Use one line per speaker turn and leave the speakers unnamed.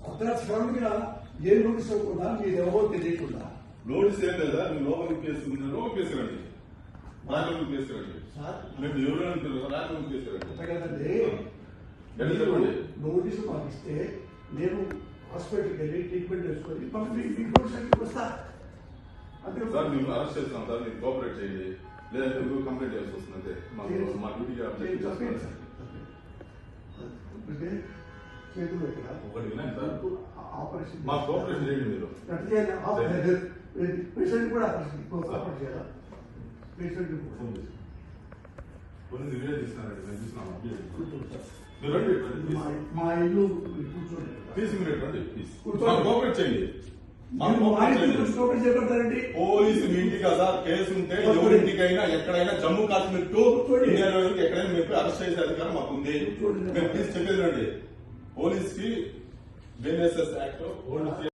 అర్ధరాత్రిగా ఏ notice అవ్వకుండా మీరు ఎవరో తెలియకుండా
నోటీస్ ఏం లేదా మీరు లోపలికి కేసుకున్నారో కేసురండి రాజమండ్రి కేసురండి మీరు ఎవరు రాజమండ్రి కేసురండి
కదండి. నోటీసు పంపిస్తే నేను హాస్పిటల్కి వెళ్ళి ట్రీట్మెంట్ చేసుకొని వస్తా అంతే
సార్ మేము అరెస్ట్ చేస్తాం సార్ మీరు కోఆపరేట్ చేయండి లేదంటే మీరు కంప్లైంట్ చేయాల్సి వస్తుంది అంతే మా డ్యూటీకి
చేతులు ఎక్కడ
ఒకటి వినండి సార్
ఆపరేషన్
మా కోఆపరేషన్ చేయండి మీరు
పేషెంట్ కూడా ఆపరేషన్ చేయాలా పేషెంట్
కొన్ని రివ్యూ చేస్తున్నారండి మేము చూస్తున్నాం మీరు రండి
మా ఇల్లు కూర్చోండి
ప్లీజ్ మీరు రండి ప్లీజ్ కోఆపరేట్ చేయండి
చెప్పండి
పోలీసు మీ ఇంటి కదా కేసు ఉంటే ఎవరింటికైనా ఎక్కడైనా జమ్మూ కాశ్మీర్ టు ఇండియా ఎక్కడైనా మీరు అరెస్ట్ చేసే అధికారం మాకు ఉంది మేము ప్లీజ్ చెప్పేది రండి పోలీస్ కి బిఎన్ఎస్ఎస్ యాక్ట్